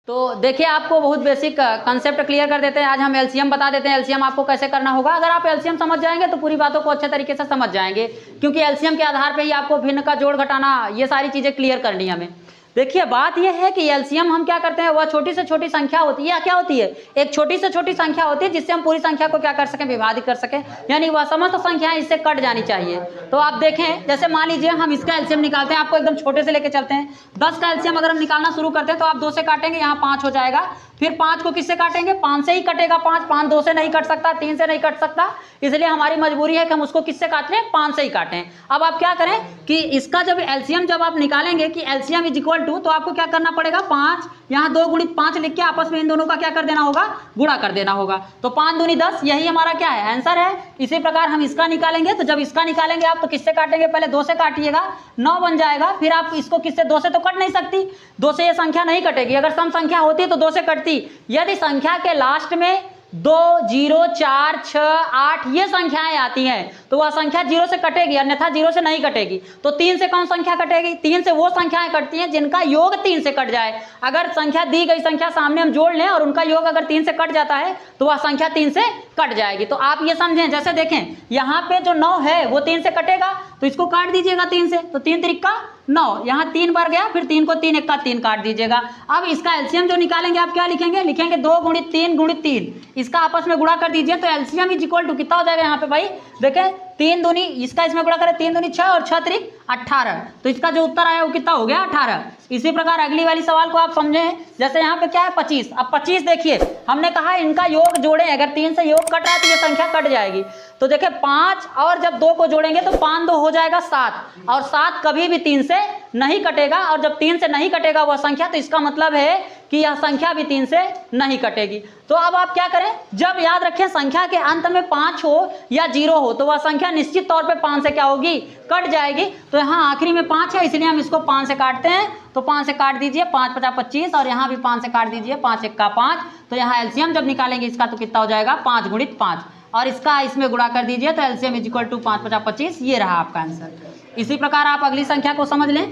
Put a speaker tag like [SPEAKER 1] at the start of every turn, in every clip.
[SPEAKER 1] तो देखिए आपको बहुत बेसिक कंसेप्ट क्लियर कर देते हैं। आज हम एलसीएम बता देते हैं, एलसीएम आपको कैसे करना होगा। अगर आप एलसीएम समझ जाएंगे तो पूरी बातों को अच्छे तरीके से समझ जाएंगे, क्योंकि एलसीएम के आधार पे ही आपको भिन्न का जोड़ घटाना ये सारी चीजें क्लियर करनी है हमें। देखिए बात यह है कि एलसीएम हम क्या करते हैं, वह छोटी से छोटी संख्या होती है या क्या होती है, एक छोटी से छोटी संख्या होती है जिससे हम पूरी संख्या को क्या कर सकें, विभाजित कर सकें, यानी वह समस्त संख्याएं इससे कट जानी चाहिए। तो आप देखें, जैसे मान लीजिए हम इसका एलसीएम निकालते हैं, आपको एकदम छोटे से लेके चलते हैं। 10 का एलसीएम अगर हम निकालना शुरू करते हैं तो आप 2 से काटेंगे, यहाँ 5 हो जाएगा। फिर 5 को किससे काटेंगे, 5 से ही कटेगा। 5 2 से नहीं कट सकता, 3 से नहीं कट सकता, इसलिए हमारी मजबूरी है कि हम उसको किससे काट लें, 5 से ही काटें। अब आप क्या करें कि इसका जब एलसीएम जब आप निकालेंगे कि एलसीएम इज इक्वल टू, तो आपको क्या करना पड़ेगा, 5 यहाँ 2 गुणित 5 लिख के आपस में इन दोनों का क्या कर देना होगा, गुणा कर देना होगा। तो 5 दूनी 10, यही हमारा क्या है, आंसर है। इसी प्रकार हम इसका निकालेंगे, तो जब इसका निकालेंगे आप तो किससे काटेंगे, पहले 2 से काटिएगा, 9 बन जाएगा। फिर आप इसको किससे, 2 से तो कट नहीं सकती, 2 से ये संख्या नहीं कटेगी। अगर सम संख्या होती तो 2 से कटती। यदि संख्या के लास्ट में 2 0 4 6 8 ये संख्याएं आती हैं तो वह संख्या 0 से कटेगी, अन्यथा 0 से नहीं कटेगी। तो 3 से कौन संख्या कटेगी, 3 से वो संख्याएं कटती हैं जिनका योग 3 से कट जाए। अगर संख्या दी गई संख्या सामने हम जोड़ लें और उनका योग अगर 3 से कट जाता है तो वह संख्या 3 से कट जाएगी। तो आप ये समझें, जैसे देखें यहाँ पे जो 9 है वो 3 से कटेगा, तो इसको काट दीजिएगा 3 से, तो 3 त्रिक का 9, यहाँ 3 बार गया, फिर 3 को 3 1 का 3 काट दीजिएगा। अब इसका एलसीएम जो निकालेंगे आप क्या लिखेंगे, लिखेंगे 2 गुणित 3 गुणित 3, इसका आपस में गुणा कर दीजिए। तो एलसीएम इज इक्वल टू कितना हो जाएगा यहाँ पे भाई, देखें 3 दूनी, इसका इसमें गुणा करें 3 दूनी 6 और 6 त्रिक 18, तो इसका जो उत्तर आया वो कितना हो गया, 18। इसी प्रकार अगली वाली सवाल को आप समझें, जैसे यहाँ पे क्या है 25। अब 25 देखिए, हमने कहा इनका योग जोड़ें, अगर 3 से योग कट रहा है तो ये संख्या कट जाएगी। तो देखिए 5 और जब 2 को जोड़ेंगे तो 5 2 हो जाएगा 7, और 7 कभी भी 3 से नहीं कटेगा, और जब 3 से नहीं कटेगा वह संख्या, तो इसका मतलब है कि यह संख्या भी 3 से नहीं कटेगी। तो अब आप क्या करें, जब याद रखें संख्या के अंत में 5 हो या 0 हो तो वह संख्या निश्चित तौर पे 5 से क्या होगी, कट जाएगी। तो यहाँ आखिरी में 5 है, इसलिए हम इसको 5 से काटते हैं। तो 5 से काट दीजिए, 5 5 25, और यहाँ भी 5 से काट दीजिए, 5 1 का 5। तो यहाँ एलसीएम जब निकालेंगे इसका तो कितना हो जाएगा, 5 गुणित 5, और इसका इसमें गुणा कर दीजिए, तो एलसीएम इज इक्वल टू 5 5 25, ये रहा आपका आंसर। इसी प्रकार आप अगली संख्या को समझ लें।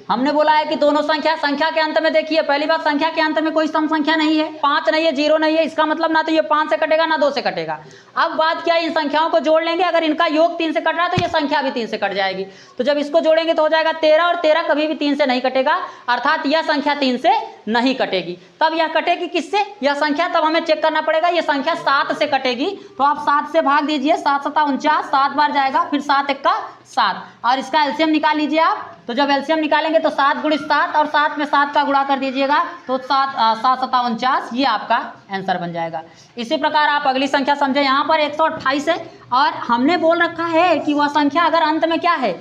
[SPEAKER 1] हमने बोला है कि दोनों संख्या के अंत में, देखिए पहली बात, संख्या के अंत में कोई सम संख्या नहीं है, 5 नहीं है, 0 नहीं है, इसका मतलब ना तो ये 5 से कटेगा ना 2 से कटेगा। अब बात क्या है, इन संख्याओं को जोड़ लेंगे, अगर इनका योग 3 से कट रहा है तो ये संख्या भी 3 से कट जाएगी। तो जब इसको जोड़ेंगे तो हो जाएगा 13, और 13 कभी भी 3 से नहीं कटेगा, अर्थात यह संख्या 3 से नहीं कटेगी। तब यह कटेगी किससे, यह संख्या तब हमें चेक करना पड़ेगा, यह संख्या 7 से कटेगी। तो आप 7 से भाग दीजिए, 7 7 49, 7 बार जाएगा, फिर 7 1 का 7, और इसका एलसीएम निकाल लीजिए आप। तो जब एलसीएम निकालेंगे तो 7 गुणित 7, और 7 में 7 का गुणा कर दीजिएगा, तो 7 7 7 49, ये आपका आंसर बन जाएगा। इसी प्रकार आप अगली संख्या समझे, यहाँ पर 128 है, और हमने बोल रखा है कि वह संख्या अगर अंत में क्या है,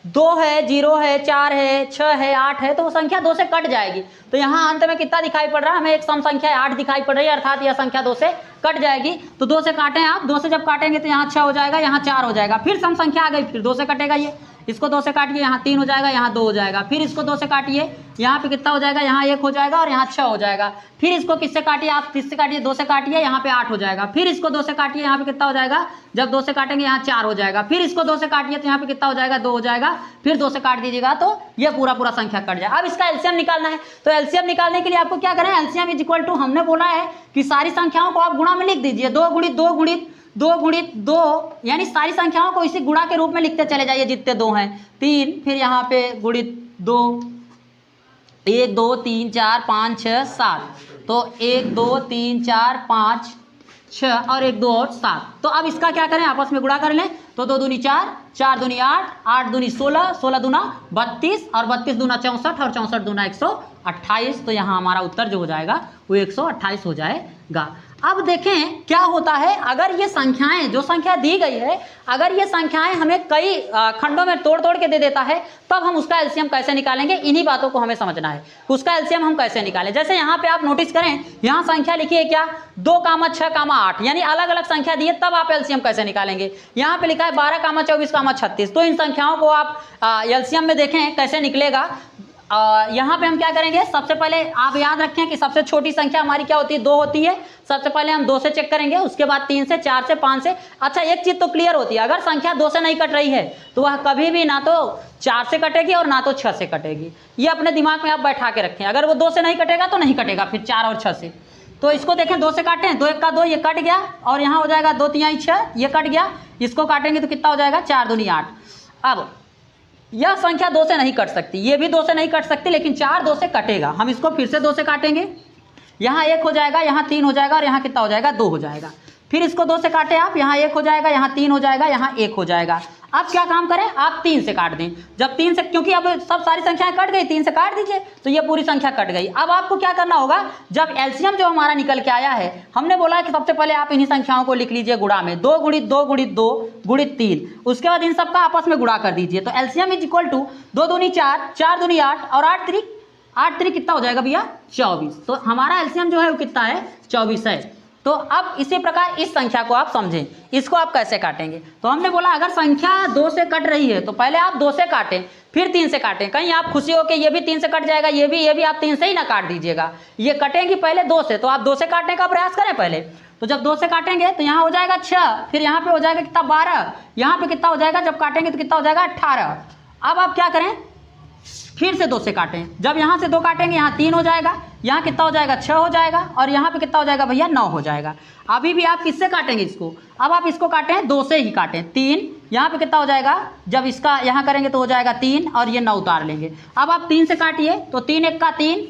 [SPEAKER 1] 2 है, 0 है, 4 है, 6 है, 8 है, तो वो संख्या 2 से कट जाएगी। तो यहाँ अंत में कितना दिखाई पड़ रहा है, हमें एक सम संख्या 8 दिखाई पड़ रही है, अर्थात यह संख्या 2 से कट जाएगी। तो 2 से काटें आप, 2 से जब काटेंगे तो यहाँ 6 हो जाएगा, यहाँ 4 हो जाएगा, फिर सम संख्या आ गई, फिर 2 से कटेगा ये, इसको 2 से काटिए, यहाँ 3 हो जाएगा, यहाँ 2 हो जाएगा, फिर इसको 2 से काटिए, यहाँ पे कितना हो जाएगा, यहाँ 1 हो जाएगा, और यहाँ 6 हो जाएगा। फिर इसको किससे काटिए आप, किससे काटिए, 2 से काटिए, यहाँ पे 8 हो जाएगा। फिर इसको 2 से काटिए, यहाँ पे कितना हो जाएगा, जब 2 से काटेंगे यहाँ 4 हो जाएगा। फिर इसको 2 से काटिए तो यहाँ पे कितना हो जाएगा, 2 हो जाएगा। फिर 2 से काट दीजिएगा तो ये पूरा संख्या कट जाए। अब इसका एलसीएम निकालना है, तो एलसीएम निकालने के लिए आपको क्या करें, एलसीएम इज इक्वल टू, हमने बोला है कि सारी संख्याओं को आप गुणा में लिख दीजिए, 2 गुणित 2 गुणित 2 गुणित 2, यानी सारी संख्याओं को इसी गुणा के रूप में लिखते चले जाइए, जितने 2 हैं 3, फिर यहाँ पे गुणित 2, 1 2 3 4 5 6 7, तो 1 2 3 4 5 6 और 1 2 और 7। तो अब इसका क्या करें, आपस में गुणा कर लें, तो 2 दूनी 4, 4 दूनी 8, 8 दूनी 16, 16 दूना 32, और 32 दूना 64, और 64 दूना 128। तो यहाँ हमारा उत्तर जो हो जाएगा वो 128 हो जाएगा। अब देखें क्या होता है, अगर ये संख्याएं, जो संख्या दी गई है, अगर ये संख्याएं हमें कई खंडों में तोड़ तोड़ के दे देता है, तब हम उसका एलसीएम कैसे निकालेंगे, इन्हीं बातों को हमें समझना है, उसका एलसीएम हम कैसे निकालें। जैसे यहाँ पे आप नोटिस करें, यहाँ संख्या लिखी है क्या, 2, 6, 8, यानी अलग अलग संख्या दी है, तब आप एलसीएम कैसे निकालेंगे। यहाँ पे लिखा है 12, 24, 36, तो इन संख्याओं को आप एलसीएम में देखें कैसे निकलेगा। यहाँ पे हम क्या करेंगे, सबसे पहले आप याद रखें कि सबसे छोटी संख्या हमारी क्या होती है, 2 होती है। सबसे पहले हम 2 से चेक करेंगे, उसके बाद 3 से, 4 से, 5 से। अच्छा, एक चीज तो क्लियर होती है, अगर संख्या 2 से नहीं कट रही है तो वह कभी भी ना तो 4 से कटेगी और ना तो 6 से कटेगी। ये अपने दिमाग में आप बैठा के रखें, अगर वो 2 से नहीं कटेगा तो नहीं कटेगा फिर 4 और 6 से। तो इसको देखें, 2 से काटें, 2 1 का 2, ये कट गया, और यहाँ हो जाएगा 2 3 6, ये कट गया। इसको काटेंगे तो कितना हो जाएगा, 4 दूनी 8। अब यह संख्या 2 से नहीं कट सकती, ये भी 2 से नहीं कट सकती, लेकिन 4 2 से कटेगा। हम इसको फिर से 2 से काटेंगे, यहाँ 1 हो जाएगा, यहाँ 3 हो जाएगा, और यहाँ कितना हो जाएगा, 2 हो जाएगा। फिर इसको 2 से काटें आप, यहाँ 1 हो जाएगा, यहाँ 3 हो जाएगा, यहाँ 1 हो जाएगा। अब क्या काम करें, आप 3 से काट दें। जब 3 से, क्योंकि अब सब सारी संख्याएं कट गई, 3 से काट दीजिए तो ये पूरी संख्या कट गई। अब आपको क्या करना होगा, जब एलसीएम जो हमारा निकल के आया है, हमने बोला कि सबसे पहले आप इन्हीं संख्याओं को लिख लीजिए गुणा में, 2 गुणित 2 गुणित 2 गुणित 3, उसके बाद इन सबका आपस में गुणा कर दीजिए। तो एलसीएम इज इक्वल टू 2 दूनी 4, 4 दूनी 8, और 8 3 कितना हो जाएगा भैया, 24। तो हमारा एलसीएम जो है वो कितना है, 24 है। तो अब इसी प्रकार इस संख्या को आप समझें, इसको आप कैसे काटेंगे। तो हमने बोला अगर संख्या 2 से कट रही है तो पहले आप 2 से काटें, फिर 3 से काटें। कहीं आप खुशी हो कि ये भी 3 से कट जाएगा, ये भी आप 3 से ही ना काट दीजिएगा, ये कटेंगी पहले 2 से। तो आप 2 से काटने का प्रयास करें पहले। तो जब 2 से काटेंगे तो यहाँ हो जाएगा 6, फिर यहाँ पे हो जाएगा कितना, 12, यहाँ पे कितना हो जाएगा, जब काटेंगे तो कितना हो जाएगा, 18। अब आप क्या करें, फिर से 2 से काटें। जब यहाँ से 2 काटेंगे, यहाँ 3 हो जाएगा, यहाँ कितना हो जाएगा, 6 हो जाएगा, और यहाँ पे कितना हो जाएगा भैया, 9 हो जाएगा। अभी भी आप किससे काटेंगे इसको, अब आप इसको काटें 2 से ही काटें। 3, यहाँ पे कितना हो जाएगा, जब इसका यहाँ करेंगे तो हो जाएगा 3, और ये 9 उतार लेंगे। अब आप 3 से काटिए, तो 3 1 का 3,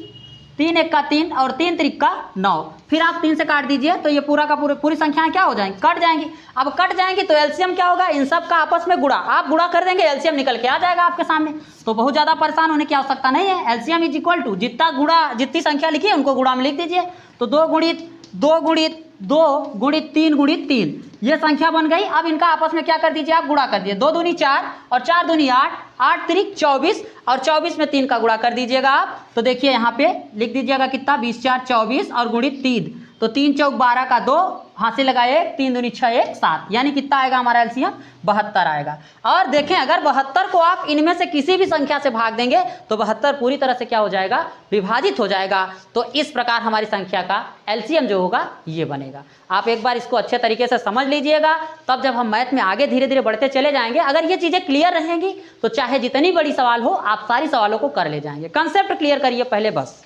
[SPEAKER 1] 3 1 का 3, और 3 3 का 9। फिर आप 3 से काट दीजिए, तो ये पूरा का पूरी संख्याएं क्या हो जाएंगी, कट जाएंगी। अब कट जाएंगी तो एलसीएम क्या होगा, इन सब का आपस में गुणा, आप गुणा कर देंगे, एलसीएम निकल के आ जाएगा आपके सामने। तो बहुत ज़्यादा परेशान होने की आवश्यकता नहीं है। एलसीएम इज इक्वल टू जितनी संख्या लिखी है उनको गुणा में लिख दीजिए। तो 2 गुणित 2 गुणित 2 गुणित 3 गुणित 3, ये संख्या बन गई। अब इनका आपस में क्या कर दीजिए, आप गुणा कर दीजिए। 2 दूनी 4 और 4 दूनी 8, 8 3 24, और 24 में 3 का गुणा कर दीजिएगा आप। तो देखिए यहाँ पे लिख दीजिएगा कितना, 20 4 24 और गुणित 3, तो 3 चौक 12 का 2, हाथ से लगाए 1, 3 दूनी 6 1 7, यानी कितना आएगा हमारा एलसीएम, 72 आएगा। और देखें अगर 72 को आप इनमें से किसी भी संख्या से भाग देंगे तो 72 पूरी तरह से क्या हो जाएगा, विभाजित हो जाएगा। तो इस प्रकार हमारी संख्या का एलसीएम जो होगा ये बनेगा। आप एक बार इसको अच्छे तरीके से समझ लीजिएगा, तब जब हम मैथ में आगे धीरे धीरे बढ़ते चले जाएंगे, अगर ये चीज़ें क्लियर रहेंगी तो चाहे जितनी बड़ी सवाल हो आप सारी सवालों को कर ले जाएंगे। कंसेप्ट क्लियर करिए पहले बस।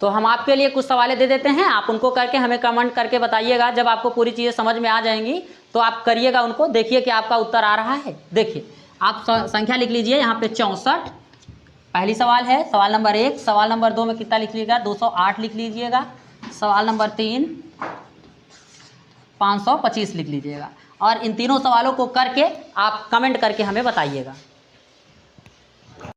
[SPEAKER 1] तो हम आपके लिए कुछ सवालें दे देते हैं, आप उनको करके हमें कमेंट करके बताइएगा। जब आपको पूरी चीज़ें समझ में आ जाएंगी तो आप करिएगा उनको, देखिए कि आपका उत्तर आ रहा है। देखिए आप संख्या लिख लीजिए यहाँ पे 64, पहली सवाल है, सवाल नंबर 1। सवाल नंबर 2 में कितना लिख लीजिएगा, 208 लिख लीजिएगा। सवाल नंबर 3 525 लिख लीजिएगा। और इन तीनों सवालों को करके आप कमेंट करके हमें बताइएगा।